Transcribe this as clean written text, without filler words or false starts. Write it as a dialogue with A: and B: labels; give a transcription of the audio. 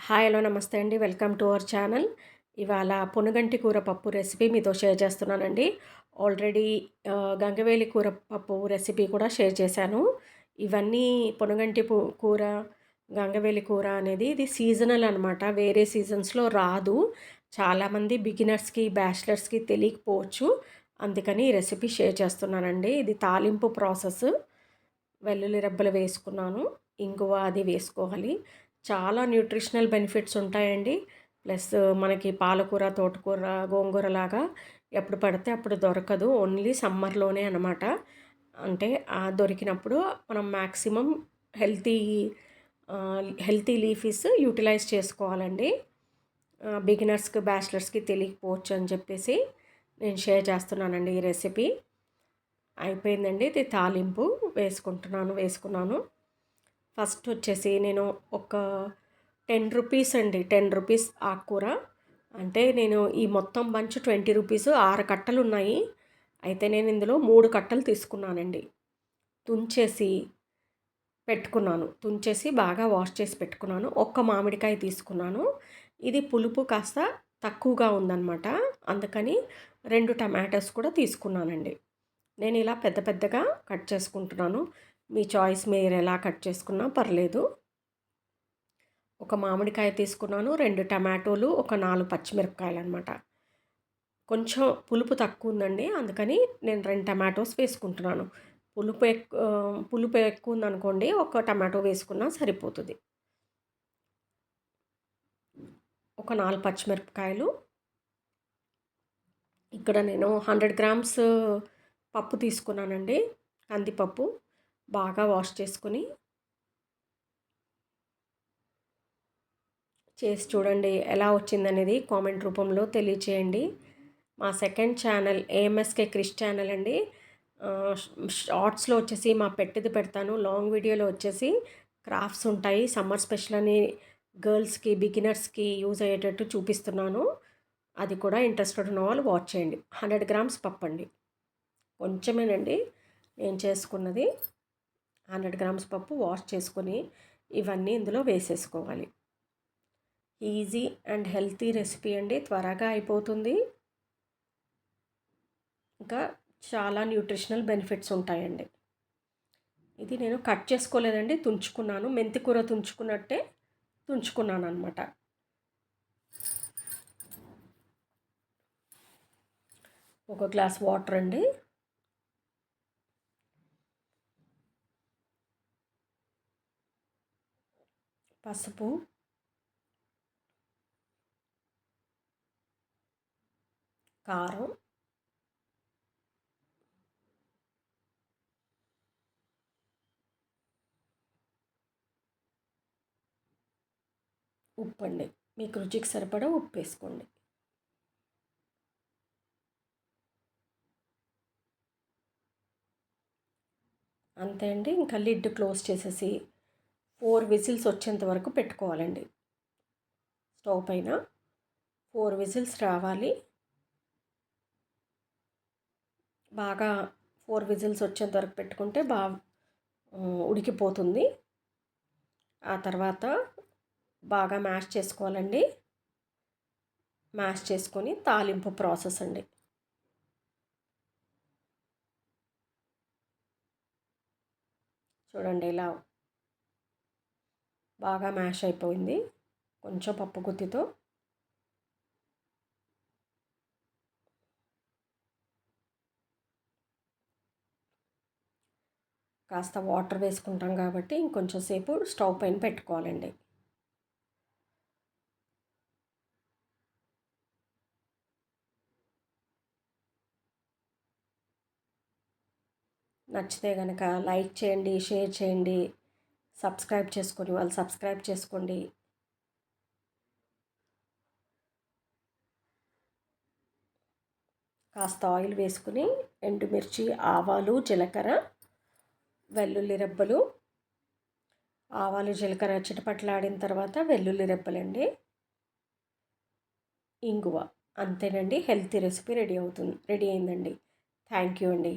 A: Hi hello నమస్తే అండి. Welcome to our channel. ఇవాళ పొనుగంటి కూర పప్పు రెసిపీ మీతో షేర్ చేస్తున్నానండి. ఆల్రెడీ గంగవేలి కూర పప్పు రెసిపీ కూడా షేర్ చేశాను. ఇవన్నీ పొనుగంటి కూర, గంగవేలి కూర అనేది ఇది సీజనల్ అనమాట. వేరే సీజన్స్‌లో రాదు. చాలామంది బిగినర్స్‌కి, బ్యాచిలర్స్‌కి తెలియకపోవచ్చు. అందుకని ఈ రెసిపీ షేర్ చేస్తున్నానండి. ఇది తాలింపు ప్రాసెస్. వెల్లుల్లి రెబ్బలు వేసుకున్నాను. ఇంగువ అది వేసుకోవాలి. చాలా న్యూట్రిషనల్ బెనిఫిట్స్ ఉంటాయండి. ప్లస్ మనకి పాలకూర, తోటకూర, గోంగూరలాగా ఎప్పుడు పడితే అప్పుడు దొరకదు. ఓన్లీ సమ్మర్‌లోనే అనమాట. అంటే దొరికినప్పుడు మనం maximum healthy healthy leafies utilize చేసుకోవాలండి. బిగినర్స్‌కి, బ్యాచిలర్స్‌కి తెలియకపోవచ్చు అని చెప్పేసి నేను షేర్ చేస్తున్నానండి ఈ రెసిపీ. అయిపోయిందండి. ఇది తాలింపు వేసుకున్నాను. ఫస్ట్ వచ్చేసి నేను ఒక 10 రూపీస్ అండి. 10 రూపీస్ ఆకుకూర. అంటే నేను ఈ మొత్తం బంచ్ 20 రూపీస్ 6 కట్టలు ఉన్నాయి. అయితే నేను ఇందులో 3 కట్టలు తీసుకున్నానండి. తుంచేసి బాగా వాష్ చేసి పెట్టుకున్నాను. ఒక్క మామిడికాయ తీసుకున్నాను. ఇది పులుపు కాస్త తక్కువగా ఉందన్నమాట. అందుకని 2 టమాటోస్ కూడా తీసుకున్నానండి. నేను ఇలా పెద్ద పెద్దగా కట్ చేసుకుంటున్నాను. మీ చాయిస్, మీరు ఎలా కట్ చేసుకున్నా పర్లేదు. ఒక మామిడికాయ తీసుకున్నాను, 2 టమాటోలు, ఒక 4 పచ్చిమిరపకాయలు అనమాట. కొంచెం పులుపు తక్కువ ఉందండి, అందుకని నేను 2 టమాటోస్ వేసుకుంటున్నాను. పులుపు ఎక్కువ ఉందనుకోండి, ఒక టమాటో వేసుకున్నా సరిపోతుంది. ఒక 4 పచ్చిమిరపకాయలు. ఇక్కడ నేను 100 గ్రామ్స్ పప్పు తీసుకున్నానండి, కందిపప్పు. బాగా వాష్ చేసుకుని చేసి చూడండి, ఎలా వచ్చిందనేది కామెంట్ రూపంలో తెలియచేయండి. మా సెకండ్ ఛానల్ ఏఎంఎస్కే క్రిష్ ఛానల్ అండి. షార్ట్స్లో వచ్చేసి మా పెట్టిది పెడతాను, లాంగ్ వీడియోలో వచ్చేసి క్రాఫ్ట్స్ ఉంటాయి. సమ్మర్ స్పెషల్ అని గర్ల్స్కి, బిగినర్స్కి యూజ్ అయ్యేటట్టు చూపిస్తున్నాను. అది కూడా ఇంట్రెస్టెడ్ ఉన్న వాళ్ళు వాచ్ చేయండి. 100 గ్రామ్స్ పప్పు అండి, కొంచెమేనండి నేను చేసుకున్నది. 100 గ్రామ్స్ పప్పు వాష్ చేసుకొని ఇవన్నీ ఇందులో వేసేసుకోవాలి. ఈజీ అండ్ హెల్తీ రెసిపీ అండి, త్వరగా అయిపోతుంది. ఇంకా చాలా న్యూట్రిషనల్ బెనిఫిట్స్ ఉంటాయండి. ఇది నేను కట్ చేసుకోలేదండి, తుంచుకున్నాను. మెంతి కూర తుంచుకున్నట్టే తుంచుకున్నాను అనమాట. ఒక గ్లాస్ వాటర్ అండి. పసుపు, కారం, ఉప్పు అండి. మీకు రుచికి సరిపడా ఉప్పు వేసుకోండి. అంతే అండి. ఇంకా లిడ్ క్లోజ్ చేసేసి 4 విజిల్స్ వచ్చేంత వరకు పెట్టుకోవాలండి. స్టవ్ పైన 4 విజిల్స్ రావాలి. బాగా 4 విజిల్స్ వచ్చేంత వరకు పెట్టుకుంటే బాగా ఉడికిపోతుంది. ఆ తర్వాత బాగా మ్యాష్ చేసుకోవాలండి. మ్యాష్ చేసుకొని తాలింపు ప్రాసెస్ అండి. చూడండి, ఇలా బాగా మ్యాష్ అయిపోయింది. కొంచెం పప్పు గుత్తితో కాస్త వాటర్ వేసుకుంటాం కాబట్టి ఇంకొంచెం సేపు స్టవ్ పైన పెట్టుకోవాలండి. నచ్చితే కనుక లైక్ చేయండి, షేర్ చేయండి, సబ్స్క్రైబ్ చేసుకొని వాళ్ళు సబ్స్క్రైబ్ చేసుకోండి. కాస్త ఆయిల్ వేసుకుని ఎండుమిర్చి, ఆవాలు, జీలకర్ర, వెల్లుల్లి రెబ్బలు, ఆవాలు జీలకర్ర చిటపట్లాడిన తర్వాత వెల్లుల్లి రెబ్బలండి, ఇంగువ. అంతేనండి, హెల్తీ రెసిపీ రెడీ అయిందండి. థ్యాంక్ యూ అండి.